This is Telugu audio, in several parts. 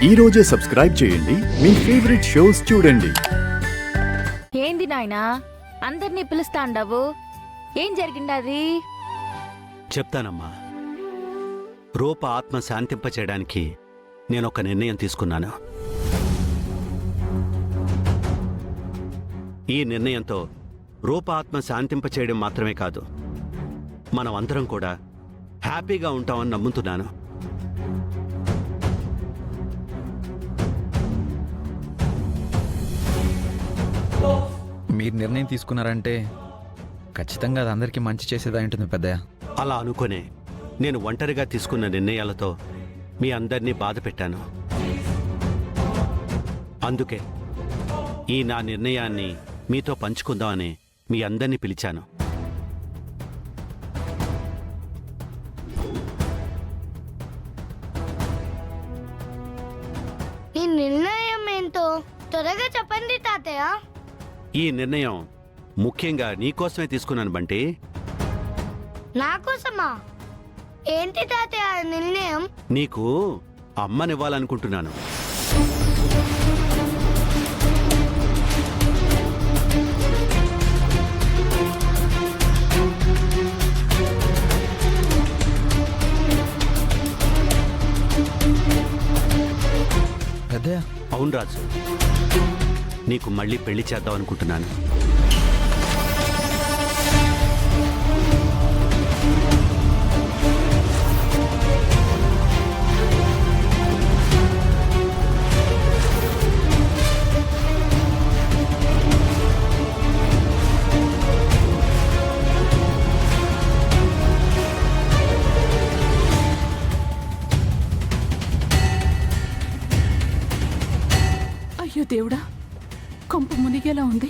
ఈ రోజే సబ్స్క్రైబ్ చేయండి మీ ఫేవరెట్ షోస్ చూడండి. ఏంది నాయనా అందరినీ పిలుస్తాండావు? ఏం జరిగింది? చెప్తానమ్మా. రూప ఆత్మ శాంతింపచేయడానికి నేనొక నిర్ణయం తీసుకున్నాను. ఈ నిర్ణయంతో రూప ఆత్మ శాంతింపచేయడం మాత్రమే కాదు, మనం అందరం కూడా హ్యాపీగా ఉంటామని నమ్ముతున్నాను. మీరు నిర్ణయం తీసుకున్నారంటే ఖచ్చితంగా అది అందరికీ మంచి చేసేదా ఉంటుంది పెద్దయ్య. అలా అనుకునే నేను ఒంటరిగా తీసుకున్న నిర్ణయాలతో మీ అందరినీ బాధ పెట్టాను. అందుకే ఈ నా నిర్ణయాన్ని మీతో పంచుకుందామని మీ అందరినీ పిలిచాను. ఈ నిర్ణయం ఏంటో త్వరగా చెప్పండి తాతయ్య. ఈ నిర్ణయం ముఖ్యంగా నీకోసమే తీసుకున్నాను బంటి. నా కోసమా? ఏంటి తాతయ్య నిర్ణయం? నీకు అమ్మనివ్వాలనుకుంటున్నాను. పెద్దయ్య, అవును రాజు, నీకు మళ్ళీ పెళ్లి చేద్దాం అనుకుంటున్నాను. అయ్యో దేవుడా, కొంప మునిగేలా ఉంది.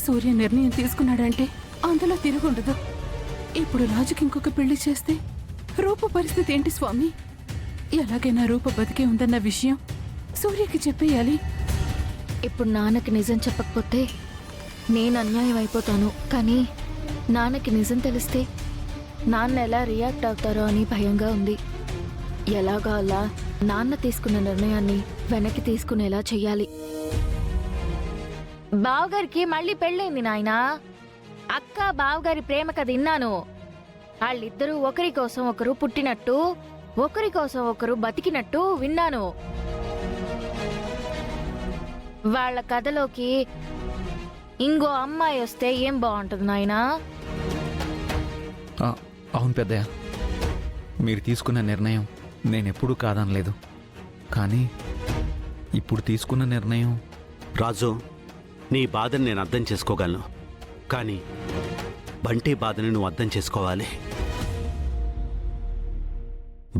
సూర్య నిర్ణయం తీసుకున్నాడంటే అందులో తిరుగుండదు. ఇప్పుడు రాజుకి ఇంకొక పెళ్లి చేస్తే రూప పరిస్థితి ఏంటి స్వామి? ఎలాగైనా రూప బతికే ఉందన్న విషయం సూర్యకి చెప్పేయాలి. ఇప్పుడు నాన్నకి నిజం చెప్పకపోతే నేను అన్యాయం అయిపోతాను. కానీ నాన్నకి నిజం తెలిస్తే నాన్న ఎలా రియాక్ట్ అవుతారో అని భయంగా ఉంది. ఎలాగా అలా నాన్న తీసుకున్న నిర్ణయాన్ని వెనక్కి తీసుకునేలా చెయ్యాలి. బావగారికి మళ్ళీ పెళ్ళైంది నాయనా. అక్క బావగారి ప్రేమ కథ విన్నాను. వాళ్ళిద్దరూ ఒకరి కోసం ఒకరు పుట్టినట్టు, ఒకరి కోసం ఒకరు బతికినట్టు విన్నాను. వాళ్ళ కథలోకి ఇంకో అమ్మాయి వస్తే ఏం బాగుంటుంది నాయనా? అవును పెద్దయ్య, మీరు తీసుకున్న నిర్ణయం నేనెప్పుడూ కాదనలేదు. కానీ ఇప్పుడు తీసుకున్న నిర్ణయం... రాజు, నీ బాధని నేను అర్థం చేసుకోగలను. కానీ బంటి బాధని నువ్వు అర్థం చేసుకోవాలి.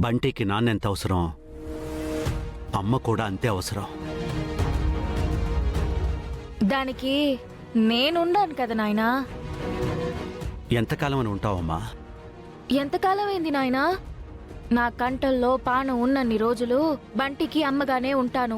బంటికి నాన్న ఎంత అవసరం, అమ్మ కూడా అంతే అవసరం. దానికి నేనుండాను కదా నాయనా. ఎంతకాలం అని ఉంటావమ్మా? ఎంతకాలం అయింది నాయనా? నా కంటల్లో పానం ఉన్నన్ని రోజులు బంటికి అమ్మగానే ఉంటాను.